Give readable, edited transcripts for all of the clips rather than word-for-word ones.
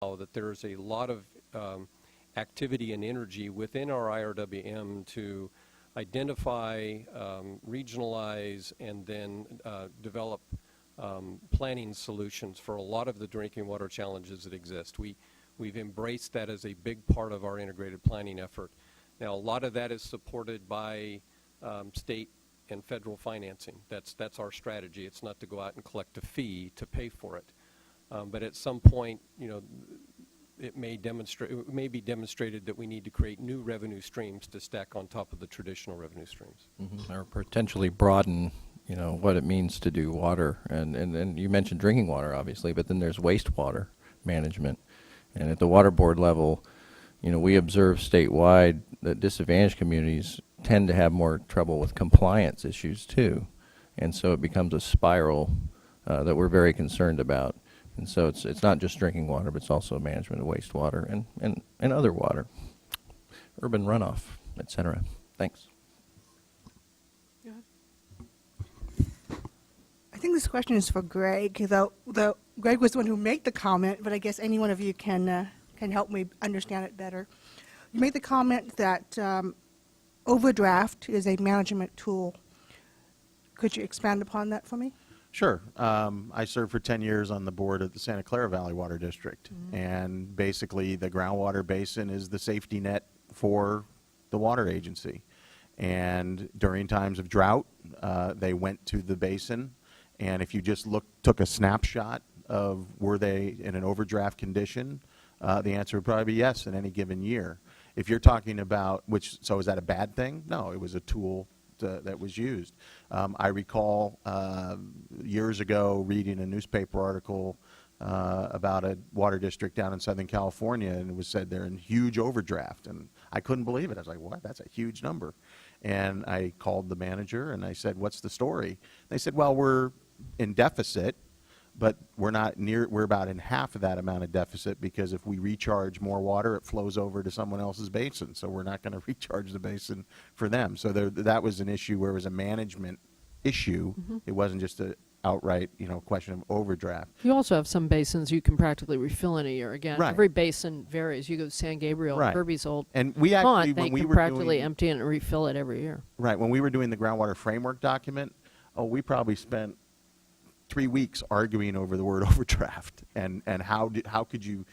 that there's a lot of activity and energy within our IRWM to identify, regionalize, and then develop planning solutions for a lot of the drinking water challenges that exist. We've embraced that as a big part of our integrated planning effort. Now, a lot of that is supported by state and federal financing. That's our strategy. It's not to go out and collect a fee to pay for it. But at some point, you know, it may be demonstrated that we need to create new revenue streams to stack on top of the traditional revenue streams. Mm-hmm. Or potentially broaden, you know, what it means to do water. And you mentioned drinking water, obviously, but then there's wastewater management. And at the water board level, you know, we observe statewide that disadvantaged communities tend to have more trouble with compliance issues too. And so it becomes a spiral that we're very concerned about. And so it's not just drinking water, but it's also management of wastewater and other water, urban runoff, et cetera. Thanks. I think this question is for Greg, though Greg was the one who made the comment, but I guess any one of you can help me understand it better. You made the comment that overdraft is a management tool. Could you expand upon that for me? Sure. I served for 10 years on the board of the Santa Clara Valley Water District. Mm-hmm. And basically the groundwater basin is the safety net for the water agency. And during times of drought, they went to the basin. And if you just took a snapshot of were they in an overdraft condition, the answer would probably be yes in any given year. If you're talking about, so is that a bad thing? No, it was a tool that was used. I recall years ago reading a newspaper article about a water district down in Southern California, and it was said they're in huge overdraft, and I couldn't believe it. I was like, what? That's a huge number. And I called the manager and I said, what's the story? They said, well, we're in deficit, but we're about in half of that amount of deficit, because if we recharge more water, it flows over to someone else's basin. So we're not going to recharge the basin for them. So that was an issue where it was a management issue. Mm-hmm. It wasn't just an outright, question of overdraft. You also have some basins you can practically refill in a year. Again, right. Every basin varies. You go to San Gabriel, right. Kirby's old and we actually, pond, they can practically empty it and refill it every year. Right. When we were doing the groundwater framework document, we probably spent 3 weeks arguing over the word overdraft, and how could you,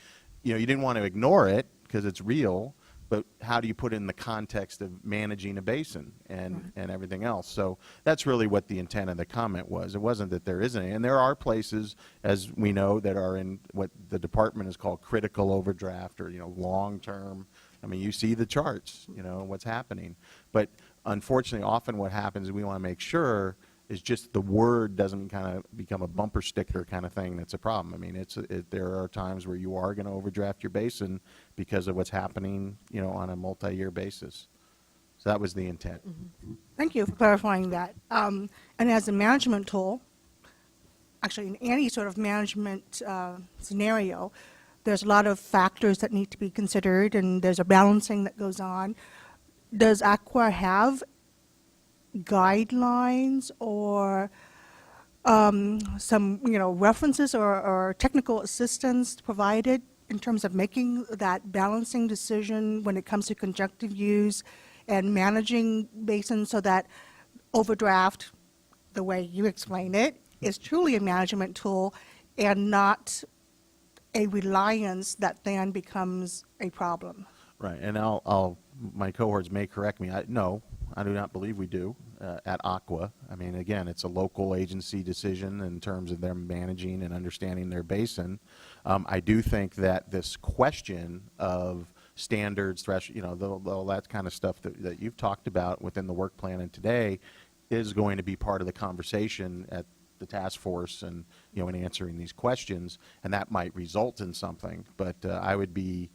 you didn't want to ignore it because it's real, but how do you put it in the context of managing a basin and everything else? So that's really what the intent of the comment was. It wasn't that there isn't any, and there are places, as we know, that are in what the department has called critical overdraft, or long term. I mean, you see the charts, what's happening, but unfortunately, often what happens is we want to make sure is just the word doesn't kind of become a bumper sticker kind of thing. That's a problem. I mean, there are times where you are going to overdraft your basin because of what's happening, on a multi-year basis. So that was the intent. Mm-hmm. Thank you for clarifying that. And as a management tool, actually in any sort of management scenario, there's a lot of factors that need to be considered, and there's a balancing that goes on. Does ACWA have guidelines or some references or technical assistance provided in terms of making that balancing decision when it comes to conjunctive use and managing basins, so that overdraft, the way you explain it, is truly a management tool and not a reliance that then becomes a problem? Right, and my cohorts may correct me. No, I do not believe we do at ACWA. I mean, again, it's a local agency decision in terms of them managing and understanding their basin. I do think that this question of standards, threshold, all that kind of stuff that you've talked about within the work plan and today is going to be part of the conversation at the task force and, in answering these questions, and that might result in something. But I would be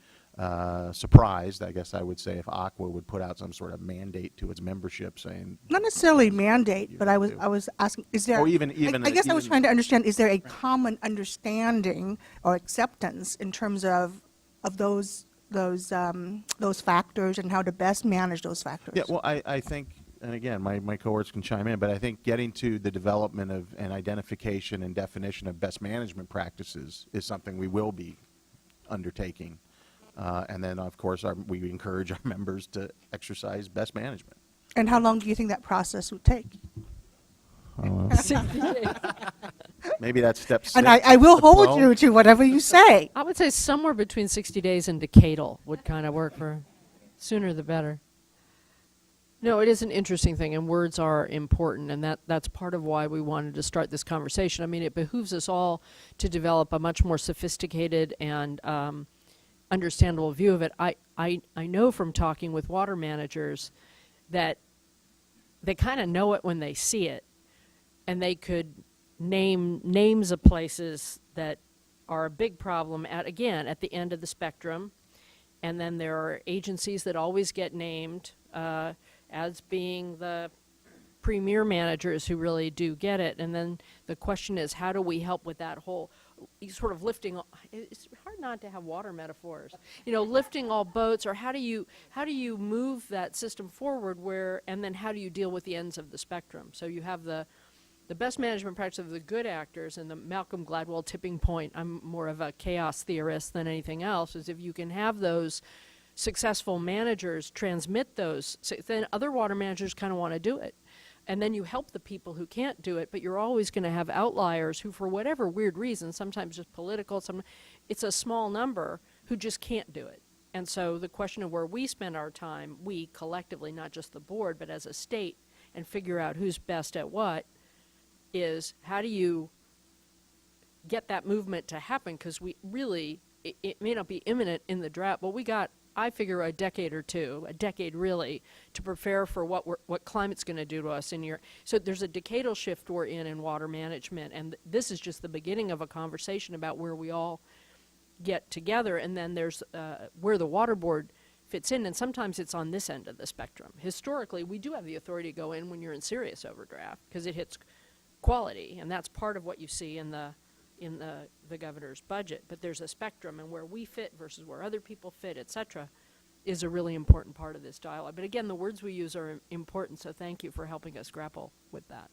surprised, I guess I would say, if ACWA would put out some sort of mandate to its membership saying... Not necessarily mandate, but I was asking, is there... Or even I guess I was trying to understand, is there a common understanding or acceptance in terms of those factors and how to best manage those factors? Yeah, well, I think, and again, my cohorts can chime in, but I think getting to the development of and identification and definition of best management practices is something we will be undertaking. And then, of course, we encourage our members to exercise best management. And how long do you think that process would take? Maybe that's step 6. And I will hold 12. you to whatever you say. I would say somewhere between 60 days and decadal would kind of work for sooner the better. No, it is an interesting thing, and words are important, and that's part of why we wanted to start this conversation. I mean, it behooves us all to develop a much more sophisticated and understandable view of it. I know from talking with water managers that they kind of know it when they see it, and they could name names of places that are a big problem at the end of the spectrum. And then there are agencies that always get named as being the premier managers who really do get it. And then the question is, how do we help with that whole sort of lifting? It's hard not to have water metaphors, you know, lifting all boats, or how do you move that system forward and then how do you deal with the ends of the spectrum? So you have the best management practice of the good actors, and the Malcolm Gladwell tipping point, I'm more of a chaos theorist than anything else, is if you can have those successful managers transmit those, then other water managers kind of want to do it. And then you help the people who can't do it, but you're always going to have outliers who, for whatever weird reason, sometimes just political, it's a small number, who just can't do it. And so the question of where we spend our time, we collectively, not just the board, but as a state, and figure out who's best at what, is how do you get that movement to happen? Because we really, it may not be imminent in the drought, but we got, I figure, a decade really, to prepare for what climate's going to do to us in your. So there's a decadal shift we're in water management, and this is just the beginning of a conversation about where we all get together, and then there's where the water board fits in, and sometimes it's on this end of the spectrum. Historically, we do have the authority to go in when you're in serious overdraft, because it hits quality, and that's part of what you see in the governor's budget. But there's a spectrum, and where we fit versus where other people fit, et cetera, is a really important part of this dialogue. But again, the words we use are important, so thank you for helping us grapple with that.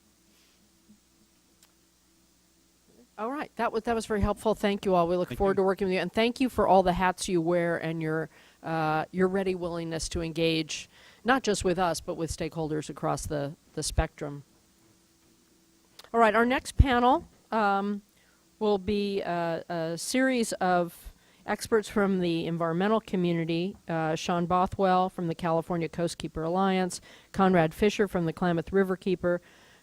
All right, that was very helpful. Thank you all. We look forward to working with you, and thank you for all the hats you wear and your ready willingness to engage, not just with us, but with stakeholders across the spectrum. All right, our next panel will be a series of experts from the environmental community, Sean Bothwell from the California Coastkeeper Alliance, Conrad Fisher from the Klamath Riverkeeper,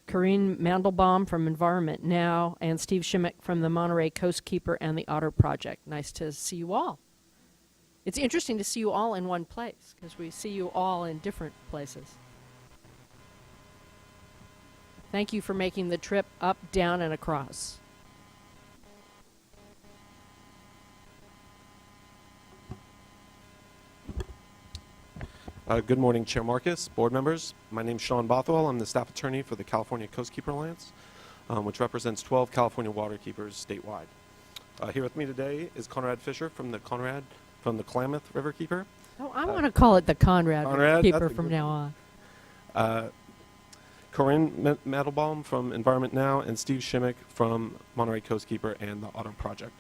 Corinne Mandelbaum from Environment Now, and Steve Shimmick from the Monterey Coastkeeper and the Otter Project. Nice to see you all. It's interesting to see you all in one place, because we see you all in different places. Thank you for making the trip up, down, and across. Good morning, Chair Marcus, board members. My name is Sean Bothwell. I'm the staff attorney for the California Coastkeeper Alliance, which represents 12 California waterkeepers statewide. Here with me today is Conrad Fisher from the Klamath Riverkeeper. Oh, I want to call it the Conrad Riverkeeper from now on. Corinne Mandelbaum from Environment Now, and Steve Shimmick from Monterey Coastkeeper and the Otter Project.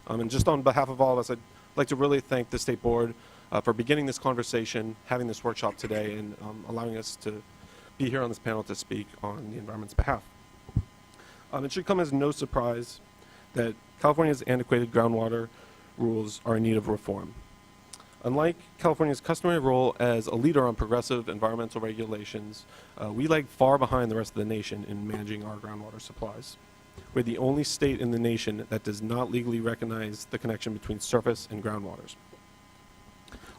And just on behalf of all of us, I'd like to really thank the State Board for beginning this conversation, having this workshop today, and allowing us to be here on this panel to speak on the environment's behalf. It should come as no surprise that California's antiquated groundwater rules are in need of reform. Unlike California's customary role as a leader on progressive environmental regulations, we lag far behind the rest of the nation in managing our groundwater supplies. We're the only state in the nation that does not legally recognize the connection between surface and groundwaters.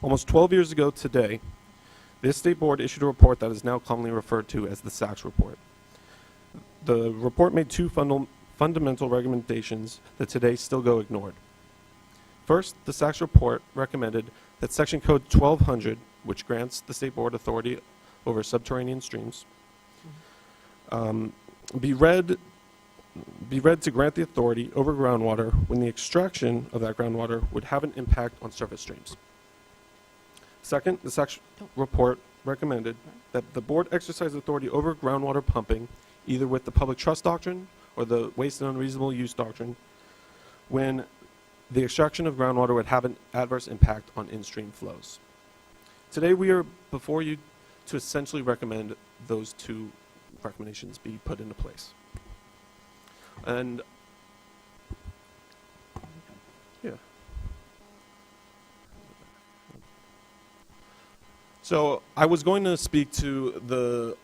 Almost 12 years ago today, this State Board issued a report that is now commonly referred to as the SACS report. The report made two fundamental recommendations that today still go ignored. First, the SACS report recommended that Section Code 1200, which grants the State Board authority over subterranean streams, be read to grant the authority over groundwater when the extraction of that groundwater would have an impact on surface streams. Second, the SACS report recommended that the board exercise authority over groundwater pumping, either with the public trust doctrine or the waste and unreasonable use doctrine, when the extraction of groundwater would have an adverse impact on in-stream flows. Today we are before you to essentially recommend those two recommendations be put into place. And yeah. So I was going to speak to the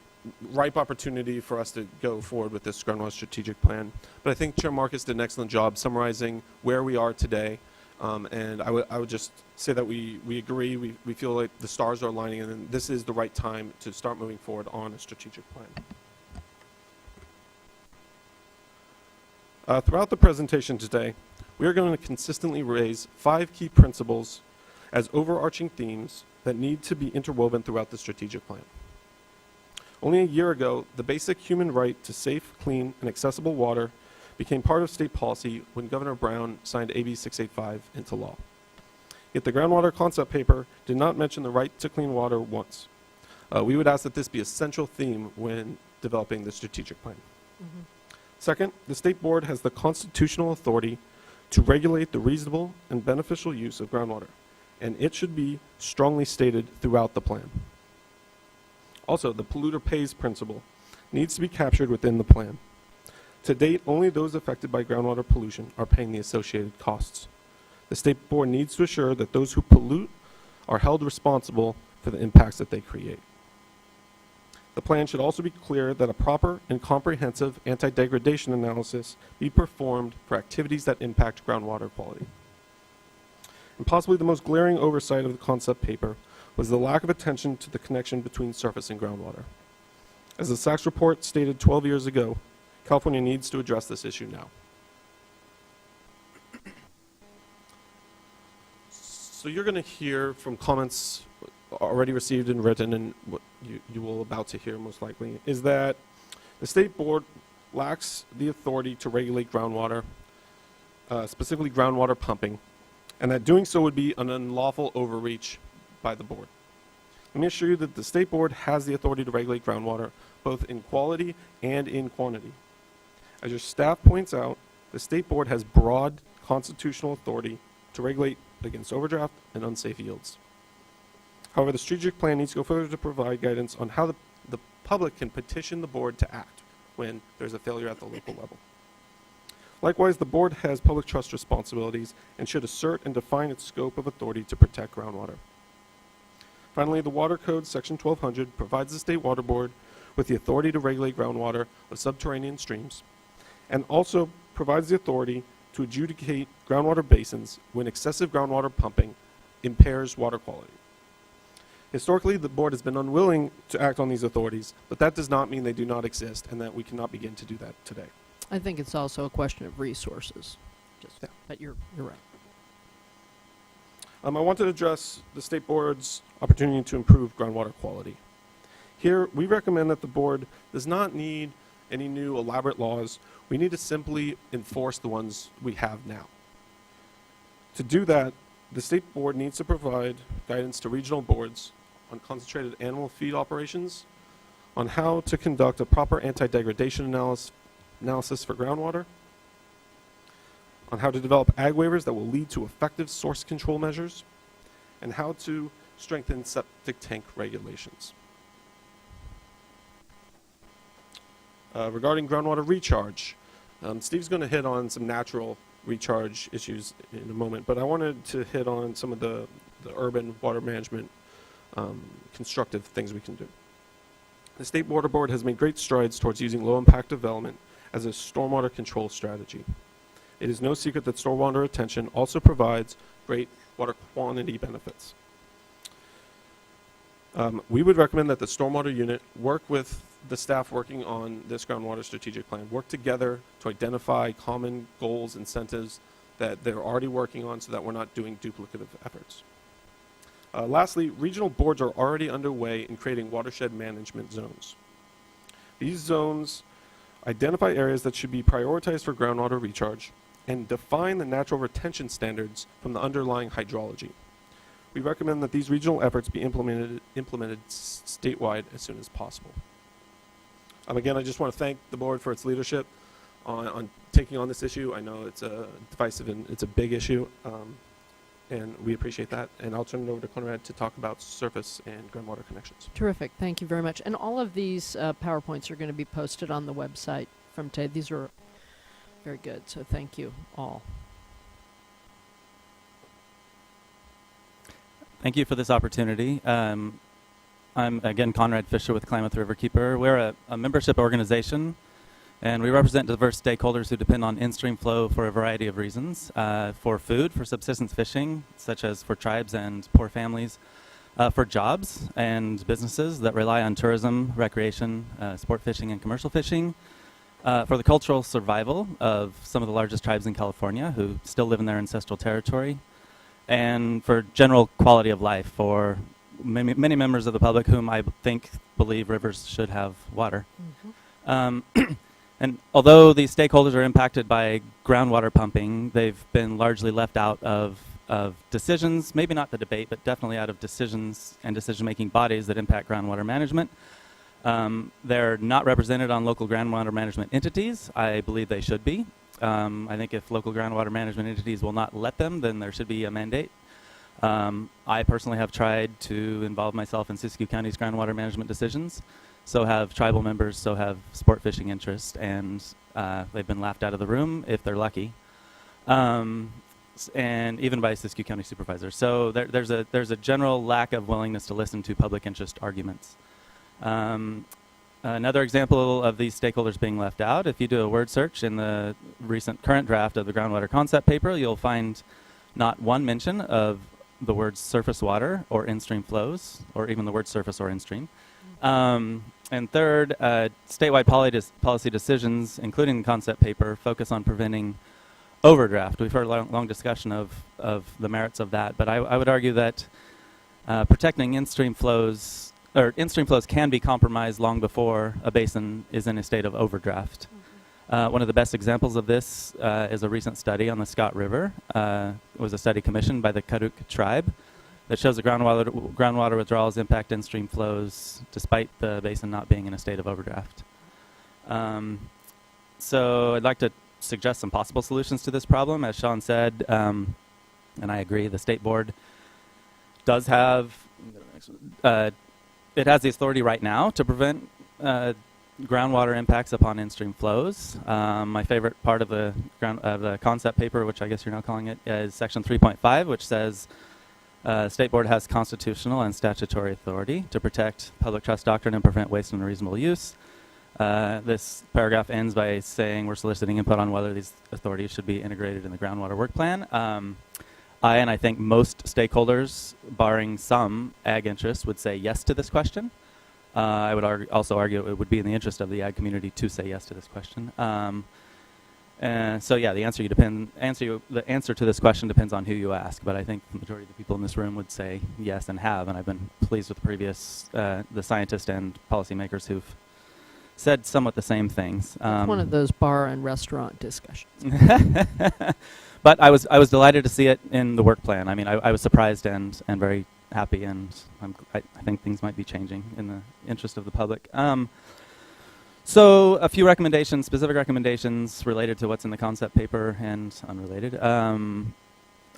ripe opportunity for us to go forward with this groundwater strategic plan, but I think Chair Marcus did an excellent job summarizing where we are today. And I would just say that we agree, we feel like the stars are aligning, and this is the right time to start moving forward on a strategic plan. Throughout the presentation today, we are going to consistently raise 5 key principles as overarching themes that need to be interwoven throughout the strategic plan. Only a year ago, the basic human right to safe, clean, and accessible water became part of state policy when Governor Brown signed AB 685 into law. Yet the groundwater concept paper did not mention the right to clean water once. We would ask that this be a central theme when developing the strategic plan. Second, the state board has the constitutional authority to regulate the reasonable and beneficial use of groundwater, and it should be strongly stated throughout the plan. Also, the polluter pays principle needs to be captured within the plan. To date, only those affected by groundwater pollution are paying the associated costs. The state board needs to assure that those who pollute are held responsible for the impacts that they create. The plan should also be clear that a proper and comprehensive anti-degradation analysis be performed for activities that impact groundwater quality. And possibly the most glaring oversight of the concept paper was the lack of attention to the connection between surface and groundwater. As the Sachs report stated 12 years ago, California needs to address this issue now. So you're going to hear from comments already received and written, and what you will about to hear most likely, is that the state board lacks the authority to regulate groundwater, specifically groundwater pumping, and that doing so would be an unlawful overreach by the board. Let me assure you that the state board has the authority to regulate groundwater, both in quality and in quantity. As your staff points out, the state board has broad constitutional authority to regulate against overdraft and unsafe yields. However, the strategic plan needs to go further to provide guidance on how the public can petition the board to act when there's a failure at the local level. Likewise, the board has public trust responsibilities and should assert and define its scope of authority to protect groundwater. Finally, the Water Code Section 1200 provides the State Water Board with the authority to regulate groundwater of subterranean streams, and also provides the authority to adjudicate groundwater basins when excessive groundwater pumping impairs water quality. Historically, the board has been unwilling to act on these authorities, but that does not mean they do not exist and that we cannot begin to do that today. I think it's also a question of resources. Yeah. But you're right. I wanted to address the state board's opportunity to improve groundwater quality. Here, we recommend that the board does not need any new elaborate laws. We need to simply enforce the ones we have now. To do that, the state board needs to provide guidance to regional boards on concentrated animal feed operations, on how to conduct a proper anti-degradation analysis for groundwater, on how to develop ag waivers that will lead to effective source control measures, and how to strengthen septic tank regulations. Regarding groundwater recharge, Steve's going to hit on some natural recharge issues in a moment, but I wanted to hit on some of the urban water management constructive things we can do. The State Water Board has made great strides towards using low-impact development as a stormwater control strategy. It is no secret that stormwater retention also provides great water quantity benefits. We would recommend that the stormwater unit work with the staff working on this groundwater strategic plan, work together to identify common goals, incentives that they're already working on so that we're not doing duplicative efforts. Lastly, regional boards are already underway in creating watershed management zones. These zones identify areas that should be prioritized for groundwater recharge and define the natural retention standards from the underlying hydrology. We recommend that these regional efforts be implemented statewide as soon as possible. Again, I just want to thank the board for its leadership. on taking on this issue. I know it's a divisive and it's a big issue, and we appreciate that. And I'll turn it over to Conrad to talk about surface and groundwater connections. Terrific. Thank you very much. And all of these PowerPoints are going to be posted on the website from today. These are very good, so thank you all. Thank you for this opportunity. I'm, again, Conrad Fisher with Klamath Riverkeeper. We're a membership organization, and we represent diverse stakeholders who depend on in-stream flow for a variety of reasons. For food, for subsistence fishing, such as for tribes and poor families, for jobs and businesses that rely on tourism, recreation, sport fishing, and commercial fishing, for the cultural survival of some of the largest tribes in California who still live in their ancestral territory, and for general quality of life for many members of the public whom I believe rivers should have water. And although these stakeholders are impacted by groundwater pumping, they've been largely left out of decisions, maybe not the debate, but definitely out of decisions and decision-making bodies that impact groundwater management. They're not represented on local groundwater management entities. I believe they should be. I think if local groundwater management entities will not let them, then there should be a mandate. I personally have tried to involve myself in Siskiyou County's groundwater management decisions. So have tribal members, so have sport fishing interests, and they've been laughed out of the room if they're lucky, and even by Siskiyou County supervisors. So there's a general lack of willingness to listen to public interest arguments. Another example of these stakeholders being left out, if you do a word search in the current draft of the groundwater concept paper, you'll find not one mention of the words surface water or in-stream flows, or even the word surface or in-stream. And third, statewide policy decisions, including the concept paper, focus on preventing overdraft. We've heard a long discussion of the merits of that, but I would argue that protecting in-stream flows can be compromised long before a basin is in a state of overdraft. One of the best examples of this is a recent study on the Scott River. It was a study commissioned by the Karuk tribe that shows that groundwater withdrawals impact in-stream flows despite the basin not being in a state of overdraft. So I'd like to suggest some possible solutions to this problem. As Sean said, and I agree, the state board does have, it has the authority right now to prevent groundwater impacts upon in-stream flows. My favorite part of the concept paper, which I guess you're now calling it, is section 3.5, which says State Board has constitutional and statutory authority to protect public trust doctrine and prevent waste and unreasonable use. This paragraph ends by saying we're soliciting input on whether these authorities should be integrated in the groundwater work plan. I think most stakeholders, barring some ag interests, would say yes to this question. I would also argue it would be in the interest of the ag community to say yes to this question. So yeah, the answer to this question depends on who you ask, but I think the majority of the people in this room would say yes and have, and I've been pleased with the scientists and policymakers who've said somewhat the same things. It's one of those bar and restaurant discussions. But I was delighted to see it in the work plan. I mean, I was surprised and very happy, and I think things might be changing in the interest of the public. So a few recommendations, specific recommendations related to what's in the concept paper and unrelated.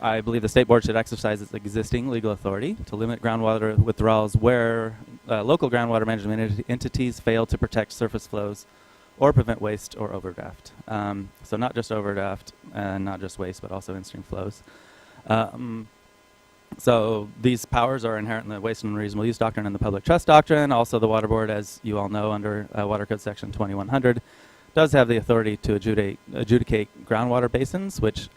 I believe the State Board should exercise its existing legal authority to limit groundwater withdrawals where local groundwater management entities fail to protect surface flows or prevent waste or overdraft. So not just overdraft and not just waste, but also in-stream flows. So these powers are inherent in the waste and unreasonable use doctrine and the public trust doctrine. Also, the Water Board, as you all know, under Water Code Section 2100, does have the authority to adjudicate groundwater basins, which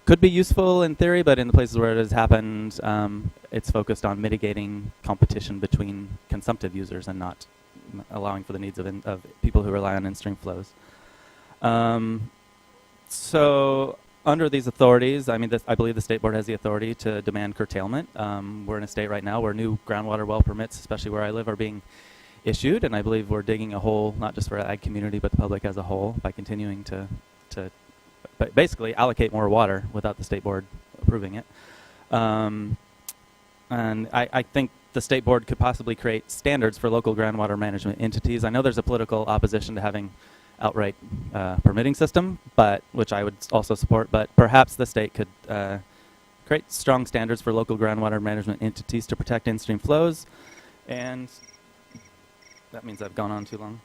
could be useful in theory, but in the places where it has happened, it's focused on mitigating competition between consumptive users and not allowing for the needs of people who rely on in-stream flows. So under these authorities, I believe the State Board has the authority to demand curtailment. We're in a state right now where new groundwater well permits, especially where I live, are being issued, and I believe we're digging a hole not just for the ag community but the public as a whole by continuing to basically allocate more water without the State Board approving it. And I think the State Board could possibly create standards for local groundwater management entities. I know there's a political opposition to having outright permitting system, but which I would also support. But perhaps the state could create strong standards for local groundwater management entities to protect in-stream flows, and that means I've gone on too long.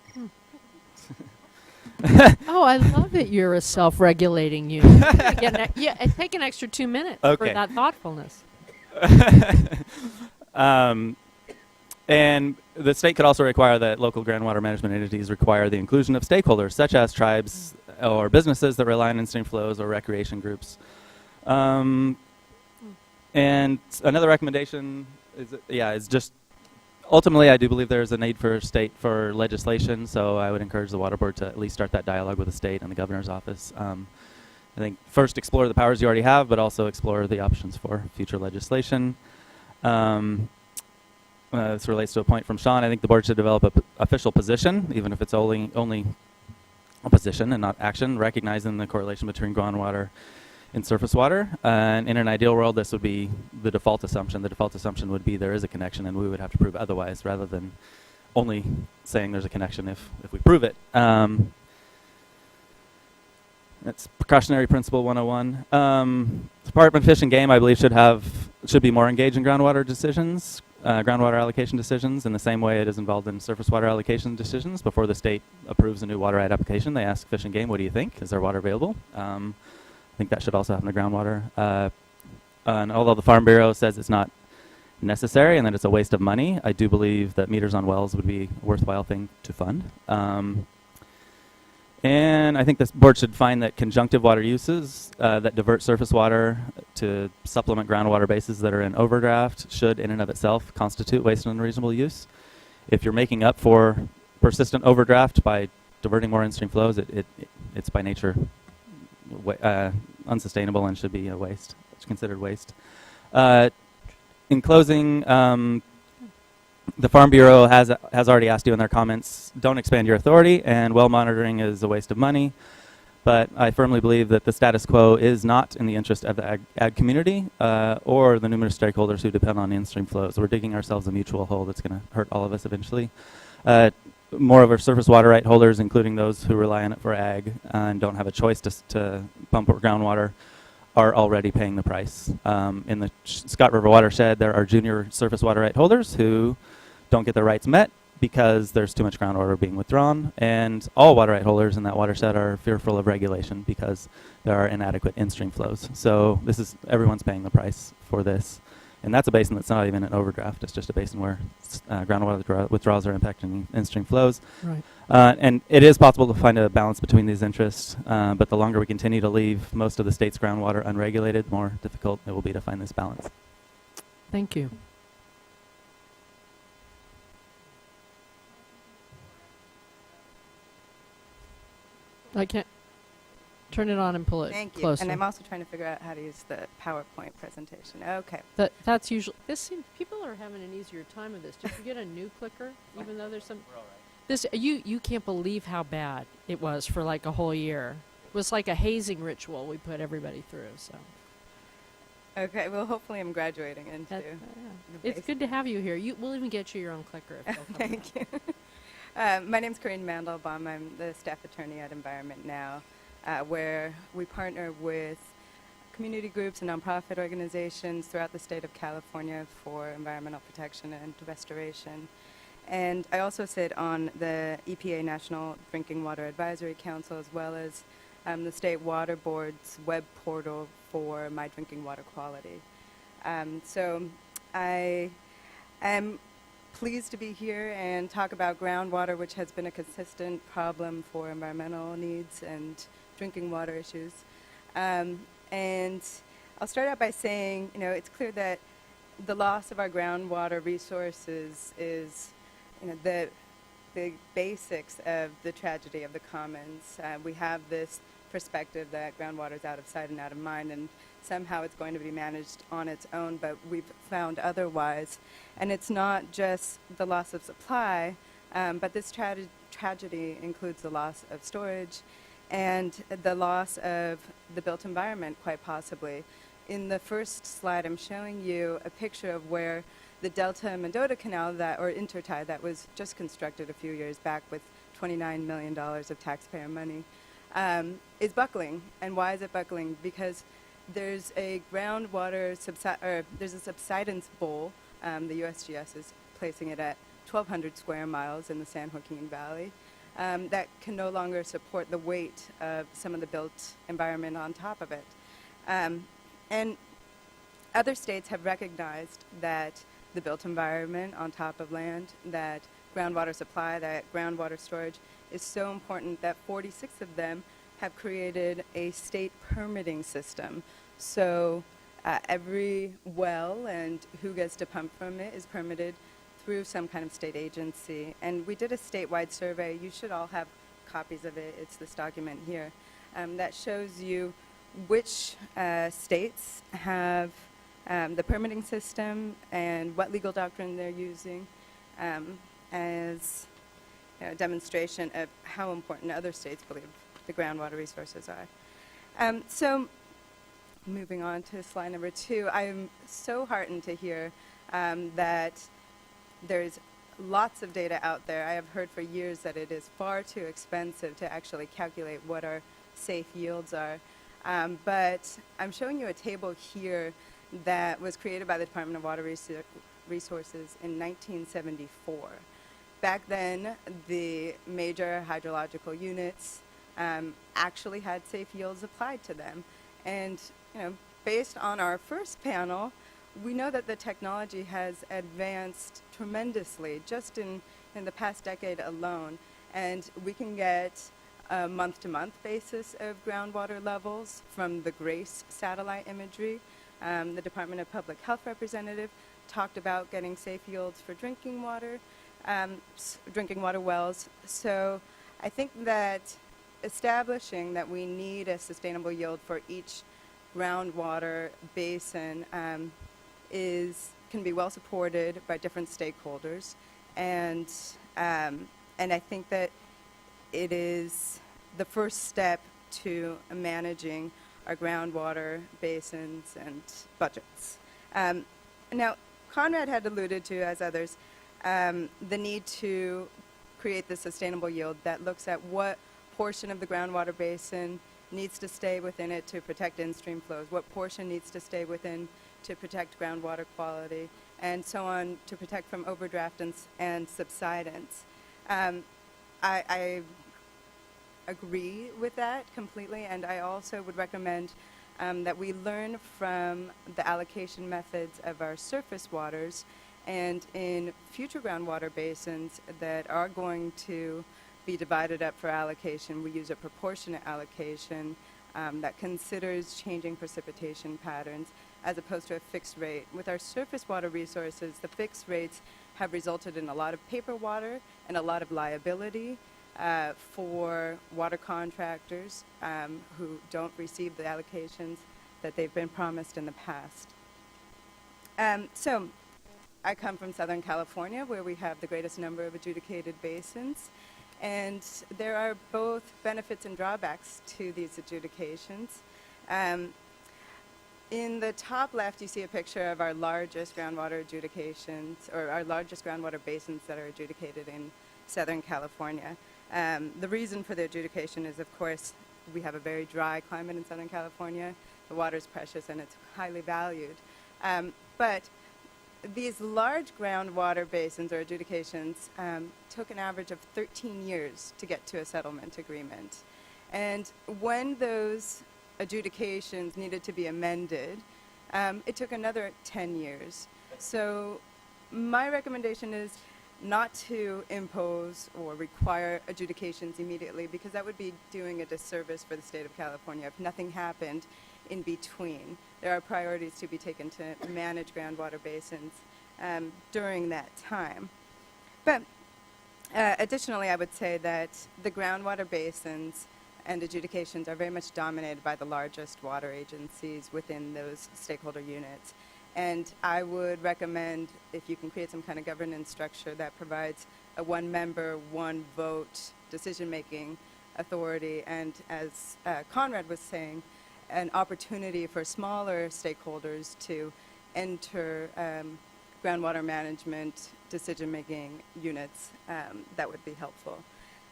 Oh, I love that you're a self-regulating unit. Yeah, take an extra 2 minutes for Okay. that thoughtfulness. And the state could also require that local groundwater management entities require the inclusion of stakeholders, such as tribes or businesses that rely on in-stream flows or recreation groups. And another recommendation is just ultimately, I do believe there is a need for for legislation, so I would encourage the Water Board to at least start that dialogue with the state and the governor's office. I think first explore the powers you already have, but also explore the options for future legislation. This relates to a point from Sean. I think the board should develop an official position, even if it's only a position and not action, recognizing the correlation between groundwater and surface water. And in an ideal world, this would be the default assumption. The default assumption would be there is a connection, and we would have to prove otherwise, rather than only saying there's a connection if we prove it. That's precautionary principle 101. Department of Fish and Game, I believe, should be more engaged in groundwater decisions, groundwater allocation decisions, in the same way it is involved in surface water allocation decisions. Before the state approves a new water right application, they ask Fish and Game, what do you think? Is there water available? I think that should also happen to groundwater. And although the Farm Bureau says it's not necessary and that it's a waste of money, I do believe that meters on wells would be a worthwhile thing to fund. And I think this board should find that conjunctive water uses that divert surface water to supplement groundwater bases that are in overdraft should in and of itself constitute waste and unreasonable use. If you're making up for persistent overdraft by diverting more in-stream flows, it's by nature unsustainable and should be a waste. It's considered waste. In closing, the Farm Bureau has already asked you in their comments, don't expand your authority, and well monitoring is a waste of money. But I firmly believe that the status quo is not in the interest of the ag community or the numerous stakeholders who depend on in-stream flows. We're digging ourselves a mutual hole that's going to hurt all of us eventually. More of our surface water right holders, including those who rely on it for ag and don't have a choice to pump or groundwater, are already paying the price. In the Scott River watershed, there are junior surface water right holders who don't get their rights met because there's too much groundwater being withdrawn, and all water right holders in that watershed are fearful of regulation because there are inadequate in-stream flows. So everyone's paying the price for this. And that's a basin that's not even an overdraft. It's just a basin where groundwater withdrawals are impacting in-stream flows. Right. And it is possible to find a balance between these interests, but the longer we continue to leave most of the state's groundwater unregulated, the more difficult it will be to find this balance. Thank you. I can't turn it on and pull it Thank you. closer. And I'm also trying to figure out how to use the PowerPoint presentation. Okay. That's usually people are having an easier time with this. Did you get a new clicker? Even though there's some. We're all right. This you can't believe how bad it was for like a whole year. It was like a hazing ritual we put everybody through. So. Okay. Well, hopefully I'm graduating into. Yeah. the It's good to have you here. We'll even get you your own clicker. If they'll come Thank you. My name's Corinne Mandelbaum. I'm the staff attorney at Environment Now, where we partner with community groups and nonprofit organizations throughout the state of California for environmental protection and restoration. And I also sit on the EPA National Drinking Water Advisory Council, as well as the State Water Board's web portal for my drinking water quality. So I am pleased to be here and talk about groundwater, which has been a consistent problem for environmental needs and drinking water issues. And I'll start out by saying, it's clear that the loss of our groundwater resources is, the basics of the tragedy of the commons. We have this perspective that groundwater is out of sight and out of mind, and somehow it's going to be managed on its own, but we've found otherwise. And it's not just the loss of supply, but this tragedy includes the loss of storage and the loss of the built environment, quite possibly. In the first slide, I'm showing you a picture of where the Delta Mendota Canal, or intertie, that was just constructed a few years back with $29 million of taxpayer money, is buckling. And why is it buckling? Because there's a groundwater there's a subsidence bowl. The USGS is placing it at 1,200 square miles in the San Joaquin Valley that can no longer support the weight of some of the built environment on top of it. And other states have recognized that the built environment on top of land, that groundwater supply, that groundwater storage is so important that 46 of them have created a state permitting system. So every well and who gets to pump from it is permitted through some kind of state agency. And we did a statewide survey. You should all have copies of it. It's this document here that shows you which states have the permitting system and what legal doctrine they're using as a demonstration of how important other states believe the groundwater resources are. So moving on to slide number 2, I'm so heartened to hear that there's lots of data out there. I have heard for years that it is far too expensive to actually calculate what our safe yields are. But I'm showing you a table here that was created by the Department of Water Resources in 1974. Back then, the major hydrological units actually had safe yields applied to them. And based on our first panel, we know that the technology has advanced tremendously just in the past decade alone. And we can get a month-to-month basis of groundwater levels from the GRACE satellite imagery. The Department of Public Health representative talked about getting safe yields for drinking water wells. So I think that establishing that we need a sustainable yield for each groundwater basin can be well supported by different stakeholders, and I think that it is the first step to managing our groundwater basins and budgets. Now, Conrad had alluded to, as others, the need to create the sustainable yield that looks at what portion of the groundwater basin needs to stay within it to protect in-stream flows, what portion needs to stay within to protect groundwater quality, and so on to protect from overdraft and subsidence. I agree with that completely, and I also would recommend that we learn from the allocation methods of our surface waters, and in future groundwater basins that are going to be divided up for allocation, we use a proportionate allocation that considers changing precipitation patterns as opposed to a fixed rate. With our surface water resources, the fixed rates have resulted in a lot of paper water and a lot of liability for water contractors who don't receive the allocations that they've been promised in the past. So I come from Southern California, where we have the greatest number of adjudicated basins, and there are both benefits and drawbacks to these adjudications. In the top left, you see a picture of our largest groundwater adjudications, or our largest groundwater basins that are adjudicated in Southern California. The reason for the adjudication is, of course, we have a very dry climate in Southern California. The water is precious and it's highly valued. But these large groundwater basins or adjudications took an average of 13 years to get to a settlement agreement. And when those adjudications needed to be amended, it took another 10 years. So my recommendation is not to impose or require adjudications immediately, because that would be doing a disservice for the state of California if nothing happened in between. There are priorities to be taken to manage groundwater basins during that time. But additionally, I would say that the groundwater basins and adjudications are very much dominated by the largest water agencies within those stakeholder units. And I would recommend, if you can create some kind of governance structure that provides a one-member, one-vote decision-making authority, and as Conrad was saying, an opportunity for smaller stakeholders to enter groundwater management decision-making units, that would be helpful.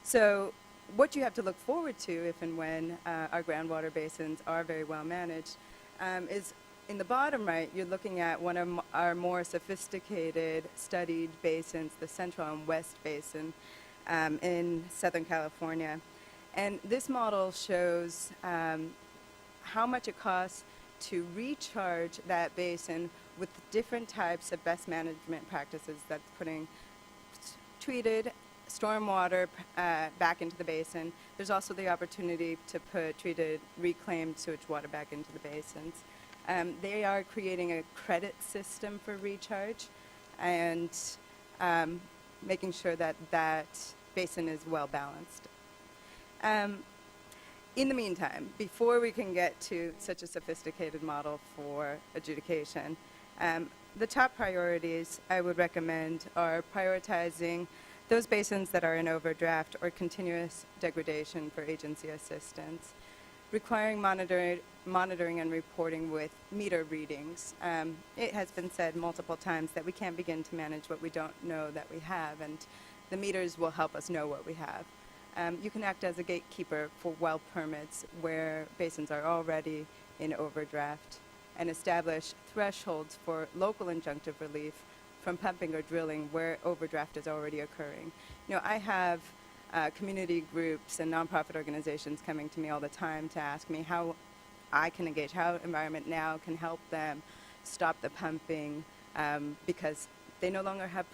So what you have to look forward to if and when our groundwater basins are very well managed is in the bottom right, you're looking at one of our more sophisticated studied basins, the Central and West Basin in Southern California. And this model shows how much it costs to recharge that basin with different types of best management practices. That's putting treated stormwater back into the basin. There's also the opportunity to put treated, reclaimed sewage water back into the basins. They are creating a credit system for recharge and making sure that that basin is well balanced. In the meantime, before we can get to such a sophisticated model for adjudication, the top priorities I would recommend are prioritizing those basins that are in overdraft or continuous degradation for agency assistance, requiring monitoring and reporting with meter readings. It has been said multiple times that we can't begin to manage what we don't know that we have, and the meters will help us know what we have. You can act as a gatekeeper for well permits where basins are already in overdraft and establish thresholds for local injunctive relief from pumping or drilling where overdraft is already occurring. You know, I have community groups and nonprofit organizations coming to me all the time to ask me how I can engage, how Environment Now can help them stop the pumping because they no longer have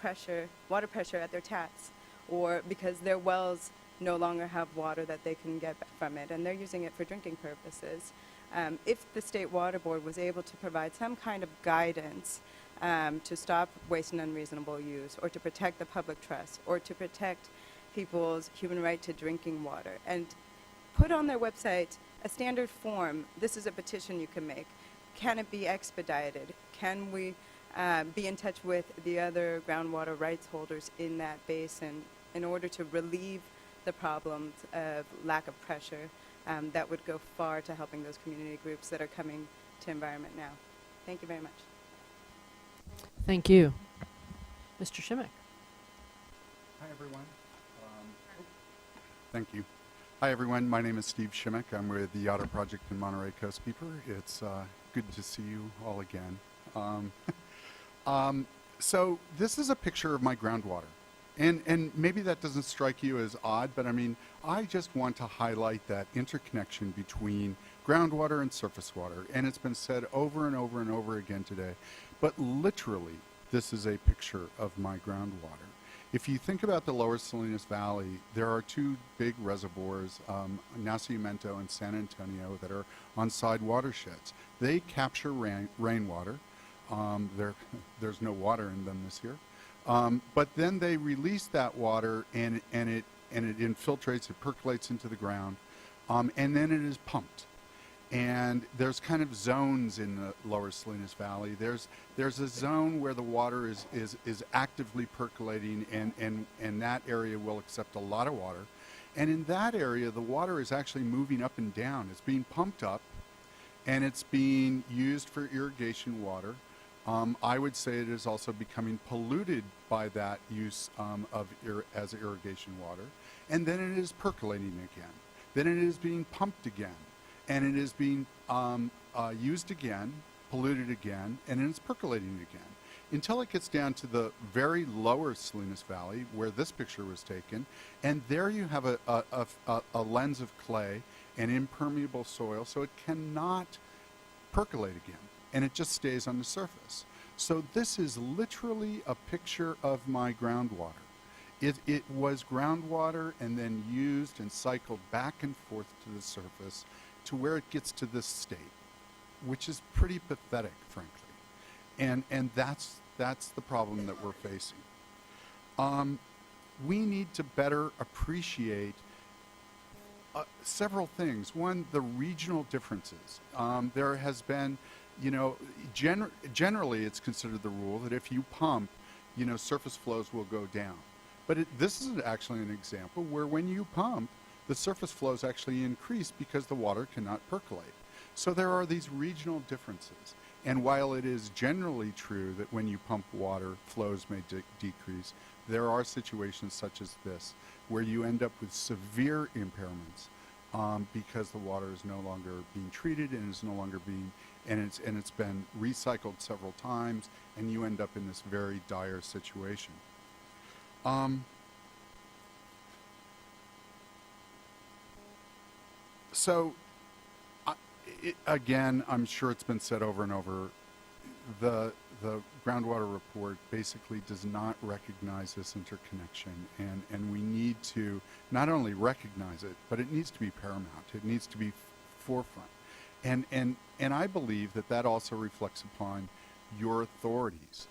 water pressure at their taps, or because their wells no longer have water that they can get from it, and they're using it for drinking purposes. If the State Water Board was able to provide some kind of guidance to stop waste and unreasonable use, or to protect the public trust, or to protect people's human right to drinking water, and put on their website a standard form. This is a petition you can make. Can it be expedited? Can we be in touch with the other groundwater rights holders in that basin in order to relieve the problems of lack of pressure? That would go far to helping those community groups that are coming to Environment Now. Thank you very much. Thank you. Mr. Shimmick. Hi, everyone. Thank you. Hi, everyone. My name is Steve Shimmick. I'm with the Otter Project in Monterey Coast Keeper. It's good to see you all again. So this is a picture of my groundwater. And maybe that doesn't strike you as odd, but I mean, I just want to highlight that interconnection between groundwater and surface water. And it's been said over and over and over again today. But literally, this is a picture of my groundwater. If you think about the lower Salinas Valley, there are two big reservoirs, Nacimiento and San Antonio, that are on side watersheds. They capture rainwater. There's no water in them this year. But then they release that water and it infiltrates, it percolates into the ground, and then it is pumped. And there's kind of zones in the lower Salinas Valley. There's a zone where the water is actively percolating, and that area will accept a lot of water. And in that area, the water is actually moving up and down. It's being pumped up, and it's being used for irrigation water. I would say it is also becoming polluted by that use as irrigation water. And then it is percolating again. Then it is being pumped again. And it is being used again, polluted again, and it's percolating again. Until it gets down to the very lower Salinas Valley, where this picture was taken. And there you have a lens of clay and impermeable soil, so it cannot percolate again. And it just stays on the surface. So this is literally a picture of my groundwater. It was groundwater and then used and cycled back and forth to the surface to where it gets to this state, which is pretty pathetic, frankly. And that's the problem that we're facing. We need to better appreciate several things. One, the regional differences. There has been, generally it's considered the rule that if you pump, surface flows will go down. But this is actually an example where when you pump, the surface flows actually increase because the water cannot percolate. So there are these regional differences. And while it is generally true that when you pump water, flows may decrease, there are situations such as this where you end up with severe impairments because the water is no longer being treated and is no longer being, and it's been recycled several times, and you end up in this very dire situation. So, again, I'm sure it's been said over and over, the groundwater report basically does not recognize this interconnection, and we need to not only recognize it, but it needs to be paramount. It needs to be forefront. And I believe that that also reflects upon your authorities.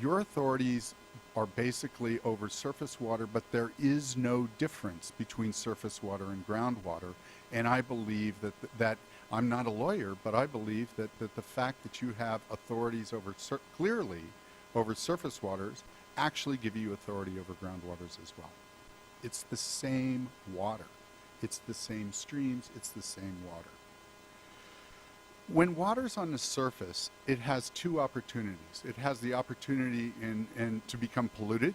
Your authorities are basically over surface water, but there is no difference between surface water and groundwater. And I believe that I'm not a lawyer, but I believe that the fact that you have authorities over clearly over surface waters actually give you authority over groundwaters as well. It's the same water. It's the same streams. It's the same water. When water's on the surface, it has two opportunities. It has the opportunity to become polluted,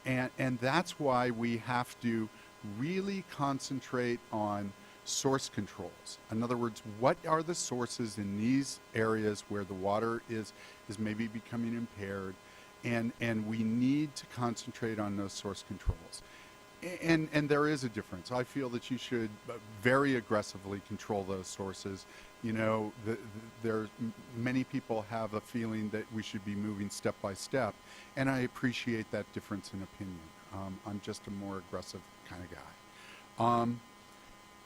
and that's why we have to really concentrate on source controls. In other words, what are the sources in these areas where the water is maybe becoming impaired, and we need to concentrate on those source controls. And there is a difference. I feel that you should very aggressively control those sources. You know, many people have a feeling that we should be moving step by step, and I appreciate that difference in opinion. I'm just a more aggressive kind of guy.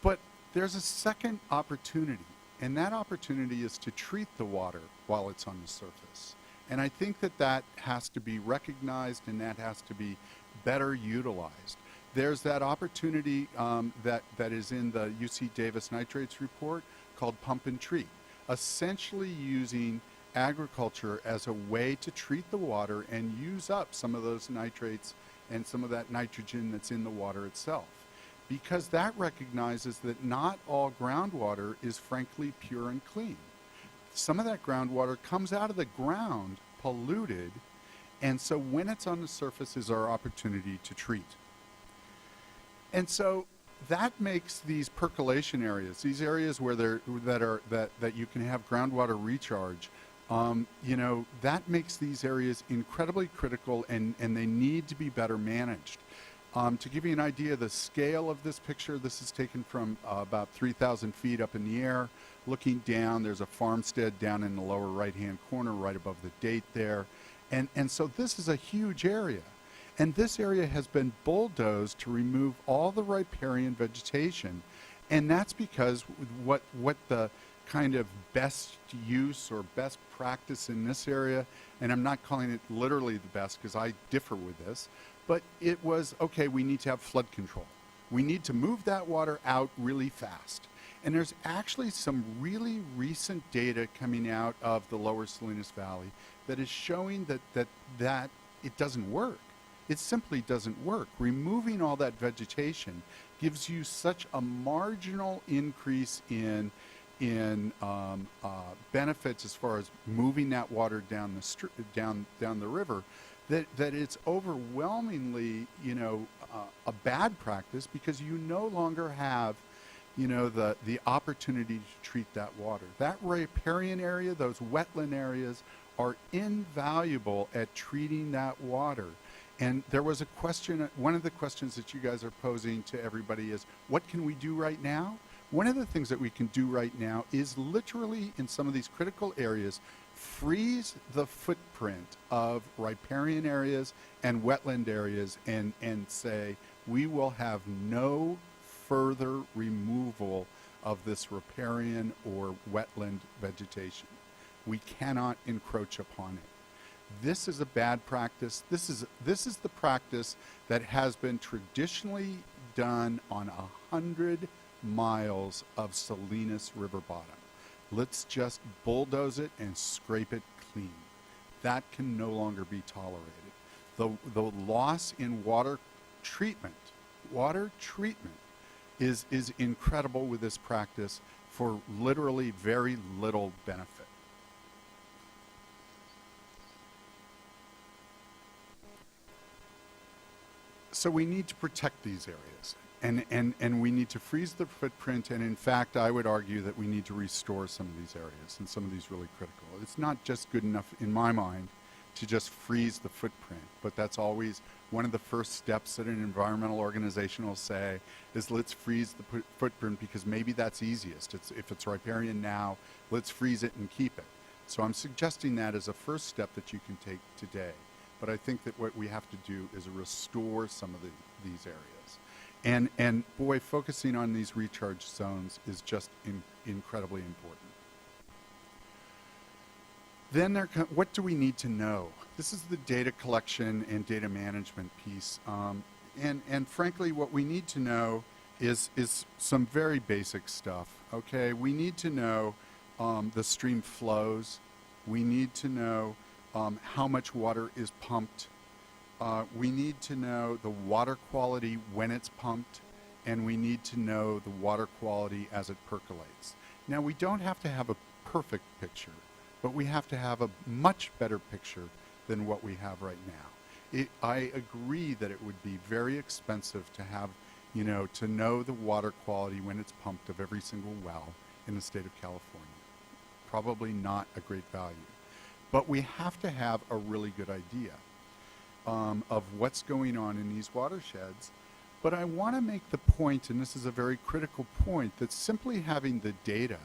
But there's a second opportunity, and that opportunity is to treat the water while it's on the surface. And I think that has to be recognized, and that has to be better utilized. There's that opportunity that is in the UC Davis nitrates report called pump and treat, essentially using agriculture as a way to treat the water and use up some of those nitrates and some of that nitrogen that's in the water itself. Because that recognizes that not all groundwater is frankly pure and clean. Some of that groundwater comes out of the ground polluted, and so when it's on the surface is our opportunity to treat. And so that makes these percolation areas, these areas where that you can have groundwater recharge, you know, that makes these areas incredibly critical, and they need to be better managed. To give you an idea of the scale of this picture, this is taken from about 3,000 feet up in the air. Looking down, there's a farmstead down in the lower right-hand corner right above the date there. And so this is a huge area. And this area has been bulldozed to remove all the riparian vegetation. And that's because what the kind of best use or best practice in this area, and I'm not calling it literally the best because I differ with this, but it was, okay, we need to have flood control. We need to move that water out really fast. And there's actually some really recent data coming out of the lower Salinas Valley that is showing that it doesn't work. It simply doesn't work. Removing all that vegetation gives you such a marginal increase in benefits as far as moving that water down the river, that it's overwhelmingly, you know, a bad practice, because you no longer have, you know, the opportunity to treat that water. That riparian area, those wetland areas, are invaluable at treating that water. And there was a question, one of the questions that you guys are posing to everybody is, what can we do right now? One of the things that we can do right now is literally, in some of these critical areas, freeze the footprint of riparian areas and wetland areas, and say, we will have no further removal of this riparian or wetland vegetation. We cannot encroach upon it. This is a bad practice. This is the practice that has been traditionally done on 100 miles of Salinas River bottom. Let's just bulldoze it and scrape it clean. That can no longer be tolerated. The loss in water treatment is incredible with this practice for literally very little benefit. So we need to protect these areas, and we need to freeze the footprint, and in fact, I would argue that we need to restore some of these areas and some of these really critical. It's not just good enough, in my mind, to just freeze the footprint, but that's always one of the first steps that an environmental organization will say is let's freeze the footprint because maybe that's easiest. If it's riparian now, let's freeze it and keep it. So I'm suggesting that as a first step that you can take today. But I think that what we have to do is restore some of these areas. And boy, focusing on these recharge zones is just incredibly important. Then what do we need to know? This is the data collection and data management piece. And frankly, what we need to know is some very basic stuff, okay? We need to know the stream flows. We need to know how much water is pumped. We need to know the water quality when it's pumped, and we need to know the water quality as it percolates. Now, we don't have to have a perfect picture, but we have to have a much better picture than what we have right now. I agree that it would be very expensive to have, to know the water quality when it's pumped of every single well in the state of California. Probably not a great value. But we have to have a really good idea of what's going on in these watersheds. But I want to make the point, and this is a very critical point, that simply having the data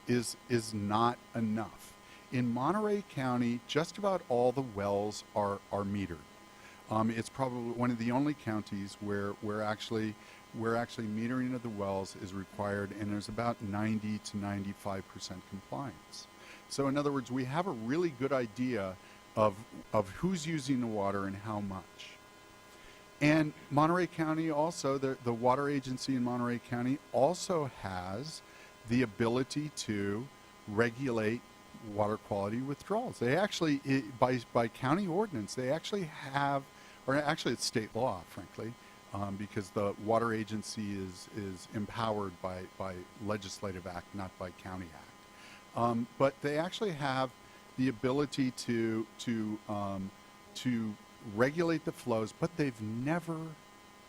is not enough. In Monterey County, just about all the wells are metered. It's probably one of the only counties where actually metering of the wells is required, and there's about 90 to 95% compliance. So in other words, we have a really good idea of who's using the water and how much. And Monterey County also, the water agency in Monterey County also has the ability to regulate water quality withdrawals. They actually, by county ordinance, they actually have, or actually it's state law, frankly, because the water agency is empowered by legislative act, not by county act. But they actually have the ability to regulate the flows, but they've never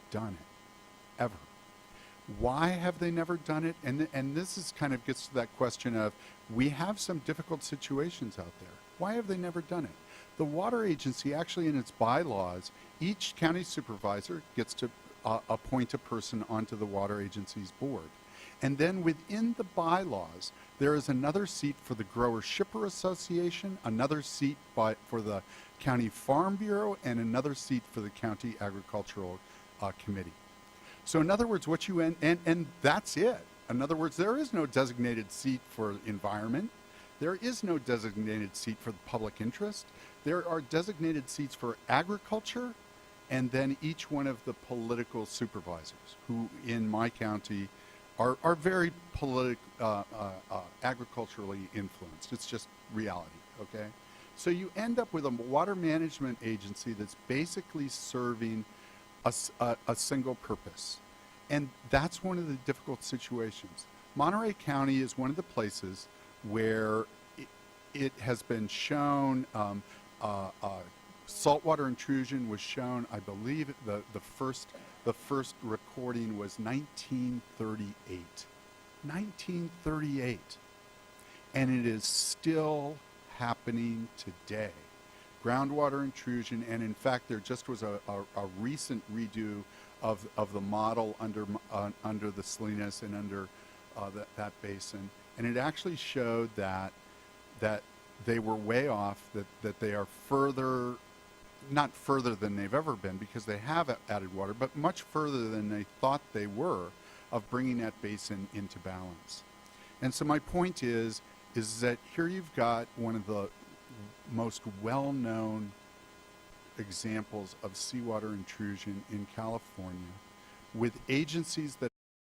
done it, ever. Why have they never done it? And this is kind of gets to that question of, we have some difficult situations out there. Why have they never done it? The water agency actually, in its bylaws, each county supervisor gets to appoint a person onto the water agency's board. And then within the bylaws, there is another seat for the Grower Shipper Association, another seat for the County Farm Bureau, and another seat for the County Agricultural Committee. So in other words, what you and that's it. In other words, there is no designated seat for environment. There is no designated seat for the public interest. There are designated seats for agriculture, and then each one of the political supervisors, who in my county are very agriculturally influenced. It's just reality, okay? So you end up with a water management agency that's basically serving a single purpose. And that's one of the difficult situations. Monterey County is one of the places where it has been shown, saltwater intrusion was shown, I believe the first recording was 1938. 1938. And it is still happening today. Groundwater intrusion, and in fact there just was a recent redo of the model under the Salinas and under that basin, and it actually showed that they were way off, that they are further, not further than they've ever been, because they have added water, but much further than they thought they were of bringing that basin into balance. And so my point is that here you've got one of the most well-known examples of seawater intrusion in California, with agencies that